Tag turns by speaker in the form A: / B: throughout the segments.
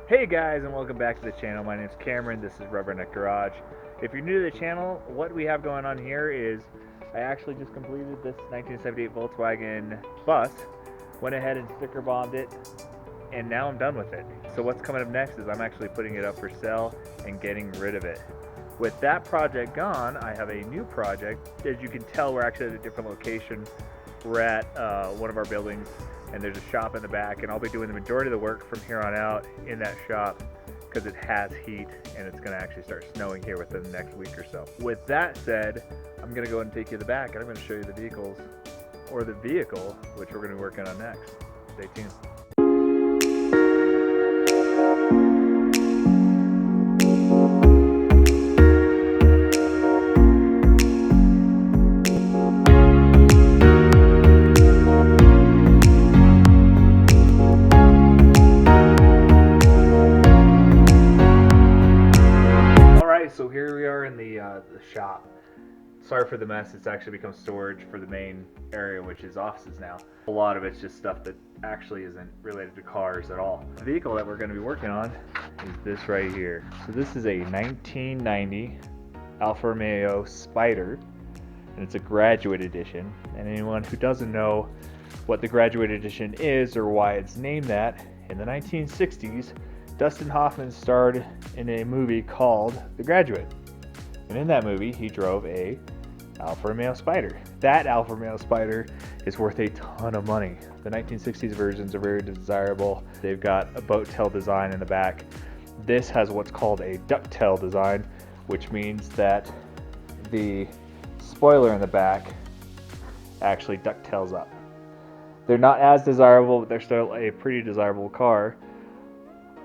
A: Hey guys, and welcome back to the channel. My name is Cameron. This is Rubberneck Garage. If you're new to the channel, what we have going on here is I actually just completed this 1978 Volkswagen bus, went ahead and sticker bombed it, and now I'm done with it. So what's coming up next is I'm actually putting it up for sale and getting rid of it. With that project gone, I have a new project. As you can tell, we're actually at a different location. We're at one of our buildings, and there's a shop in the back, and I'll be doing the majority of the work from here on out in that shop because it has heat and it's going to actually start snowing here within the next week or so. With that said, I'm going to go and take you to the back, and I'm going to show you the vehicles, or the vehicle, which we're going to be working on next. Stay tuned. So here we are in the shop. Sorry for the mess. It's actually become storage for the main area, which is offices now. A lot of it's just stuff that actually isn't related to cars at all. The vehicle that we're going to be working on is this right here. So this is a 1990 Alfa Romeo Spider, and it's a graduate edition. And anyone who doesn't know what the graduate edition is or why it's named that, in the 1960s, Dustin Hoffman starred in a movie called The Graduate. And in that movie, he drove a Alfa Romeo Spider. That Alfa Romeo Spider is worth a ton of money. The 1960s versions are very desirable. They've got a boat tail design in the back. This has what's called a ducktail design, which means that the spoiler in the back actually ducktails up. They're not as desirable, but they're still a pretty desirable car.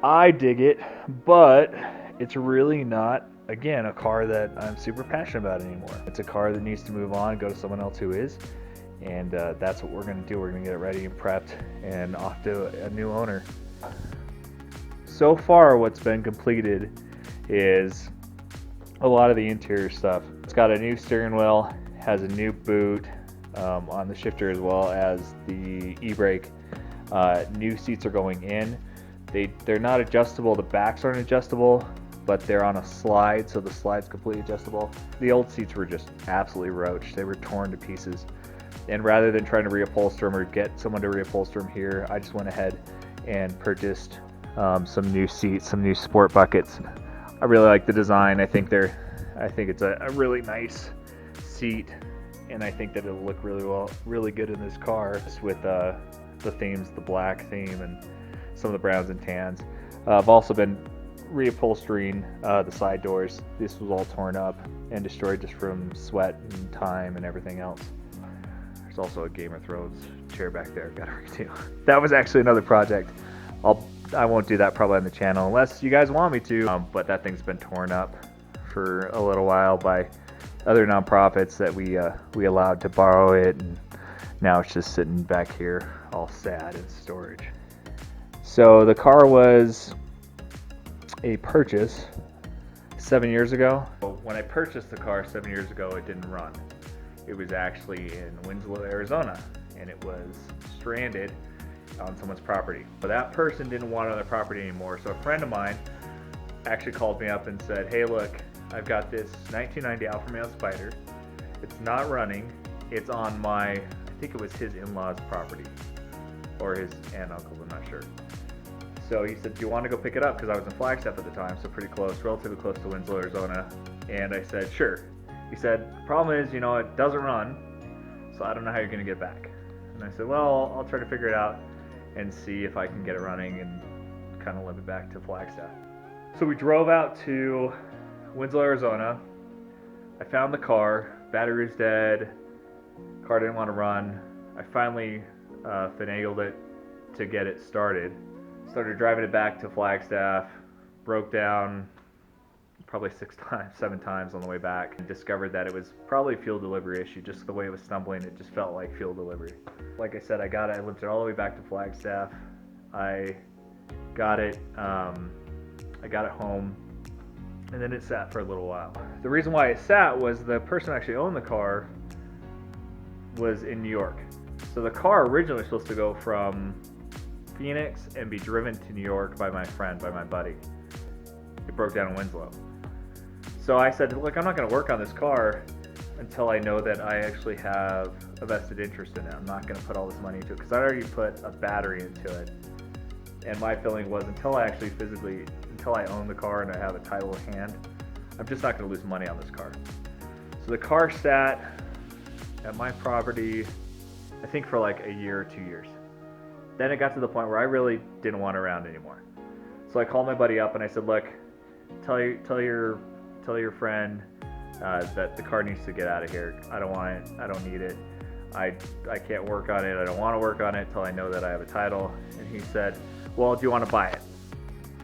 A: I dig it, but it's really not, again, a car that I'm super passionate about anymore. It's a car that needs to move on, go to someone else who is, and that's what we're going to do. We're going to get it ready and prepped and off to a new owner. So far, what's been completed is a lot of the interior stuff. It's got a new steering wheel, has a new boot on the shifter, as well as the e-brake. New seats are going in. They're not adjustable. The backs aren't adjustable, but they're on a slide, so the slide's completely adjustable. The old seats were just absolutely roached. They were torn to pieces. And rather than trying to reupholster them or get someone to reupholster them here, I just went ahead and purchased some new seats, some new sport buckets. I really like the design. I think it's a really nice seat, and I think that it'll look really good in this car, just with the themes, the black theme, and some of the browns and tans. I've also been reupholstering the side doors. This was all torn up and destroyed just from sweat and time and everything else. There's also a Game of Thrones chair back there I've got to redo. That was actually another project. I won't do that probably on the channel unless you guys want me to, but that thing's been torn up for a little while by other nonprofits that we allowed to borrow it, and now it's just sitting back here all sad in storage. So the car was a purchase 7 years ago. When I purchased the car 7 years ago, it didn't run. It was actually in Winslow, Arizona, and it was stranded on someone's property. But that person didn't want it on their property anymore, so a friend of mine actually called me up and said, hey look, I've got this 1990 Alfa Romeo Spider. It's not running. It's on I think it was his in-laws' property, or his aunt and uncle, I'm not sure. So he said, do you want to go pick it up? Because I was in Flagstaff at the time, so pretty close, relatively close to Winslow, Arizona. And I said, sure. He said, the problem is, it doesn't run, so I don't know how you're going to get back. And I said, well, I'll try to figure it out and see if I can get it running and kind of limp it back to Flagstaff. So we drove out to Winslow, Arizona. I found the car. Battery was dead. Car didn't want to run. I finally finagled it to get it started. Started driving it back to Flagstaff, broke down probably 7 times on the way back, and discovered that it was probably a fuel delivery issue. Just the way it was stumbling, it just felt like fuel delivery. Like I said, I limped it all the way back to Flagstaff. I got it home, and then it sat for a little while. The reason why it sat was the person who actually owned the car was in New York. So the car originally was supposed to go from Phoenix and be driven to New York by my friend, by my buddy. It broke down in Winslow. So I said, look, I'm not going to work on this car until I know that I actually have a vested interest in it. I'm not going to put all this money into it because I already put a battery into it. And my feeling was until I own the car and I have a title in hand, I'm just not going to lose money on this car. So the car sat at my property, I think for like a year or 2 years. Then it got to the point where I really didn't want it around anymore. So I called my buddy up and I said, look, tell your friend that the car needs to get out of here. I don't want it. I don't need it. I can't work on it. I don't want to work on it until I know that I have a title. And he said, well, do you want to buy it?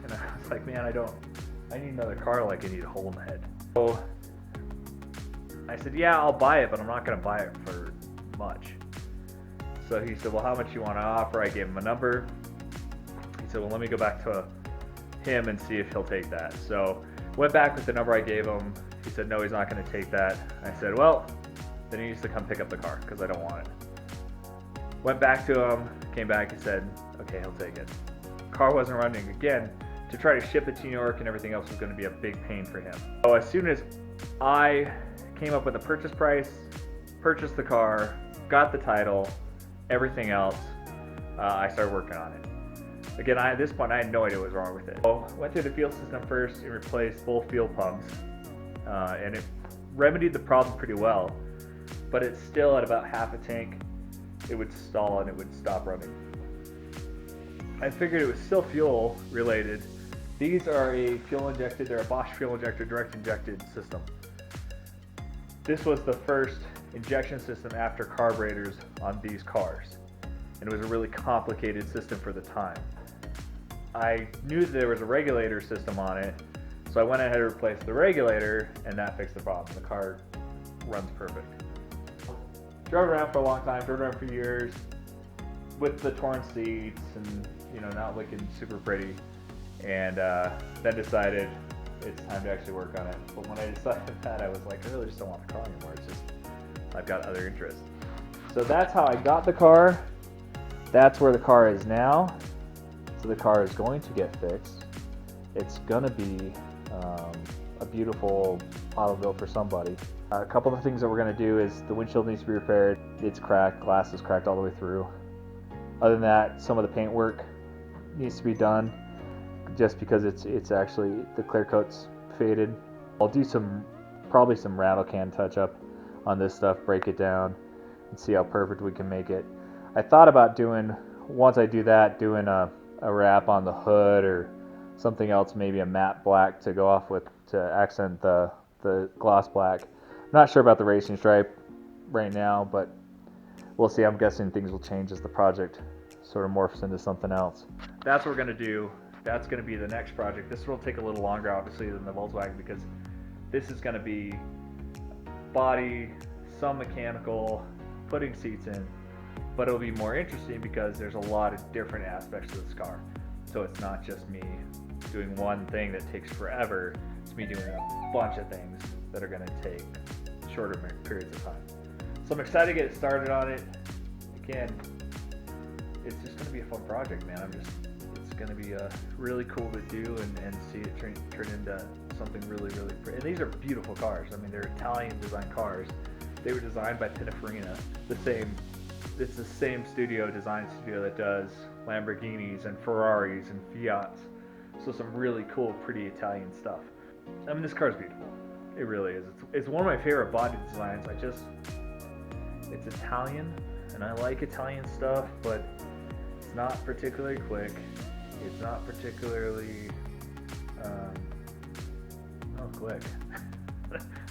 A: And I was like, man, I need another car like I need a hole in the head. So I said, yeah, I'll buy it, but I'm not going to buy it for much. So he said, well, how much you want to offer? I gave him a number. He said, well, let me go back to him and see if he'll take that. So went back with the number I gave him. He said, no, he's not going to take that. I said, well, then he needs to come pick up the car because I don't want it. Went back to him, came back, he said, okay, he'll take it. Car wasn't running again. To try to ship it to New York and everything else was going to be a big pain for him. So as soon as I came up with a purchase price, purchased the car, got the title, everything else, I started working on it. Again, at this point, I had no idea what was wrong with it. So went through the fuel system first and replaced both fuel pumps, and it remedied the problem pretty well, but it's still at about half a tank. It would stall and it would stop running. I figured it was still fuel related. These are they're a Bosch fuel injector, direct injected system. This was the first injection system after carburetors on these cars, and it was a really complicated system for the time. I knew that there was a regulator system on it, so I went ahead and replaced the regulator, and that fixed the problem. The car runs perfect. Drove around for a long time, drove around for years with the torn seats and not looking super pretty, and then decided it's time to actually work on it. But when I decided that, I was like, I really just don't want the car anymore. It's just I've got other interests. So that's how I got the car. That's where the car is now. So the car is going to get fixed. It's gonna be a beautiful automobile for somebody. A couple of things that we're gonna do is the windshield needs to be repaired. It's cracked, glass is cracked all the way through. Other than that, some of the paint work needs to be done just because it's actually the clear coat's faded. I'll do probably some rattle can touch up on this stuff, break it down and see how perfect we can make it. I thought about once I do that, doing a wrap on the hood or something else, maybe a matte black to go off with to accent the gloss black. I'm not sure about the racing stripe right now, but we'll see. I'm guessing things will change as the project sort of morphs into something else. That's what we're going to do. That's going to be the next project. This will take a little longer, obviously, than the Volkswagen because this is going to be body, some mechanical, putting seats in, but it'll be more interesting because there's a lot of different aspects to this car. So it's not just me doing one thing that takes forever. It's me doing a bunch of things that are going to take shorter periods of time. So I'm excited to get started on it. Again, it's just going to be a fun project, man. It's going to be really cool to do and see it turn into something really, really pretty. And these are beautiful cars. I mean, they're Italian designed cars. They were designed by Pininfarina. It's the same design studio that does Lamborghinis and Ferraris and Fiats. So some really cool, pretty Italian stuff. I mean, this car is beautiful. It really is. It's one of my favorite body designs. It's Italian, and I like Italian stuff, but it's not particularly quick. It's not particularly quick.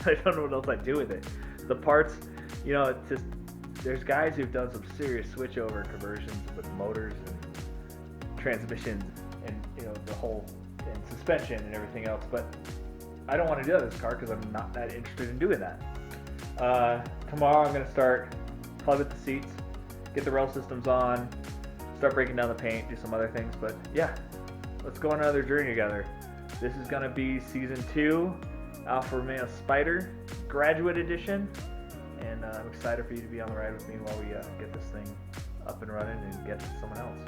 A: I don't know what else I'd do with it. The parts, it's just, there's guys who've done some serious switchover conversions with motors and transmissions and the whole and suspension and everything else, but I don't want to do that in this car because I'm not that interested in doing that. Tomorrow I'm going to start plug with the seats, get the rail systems on, start breaking down the paint, do some other things, but yeah, let's go on another journey together. This is going to be season 2, Alfa Romeo Spider, graduate edition, and I'm excited for you to be on the ride with me while we get this thing up and running and get to someone else.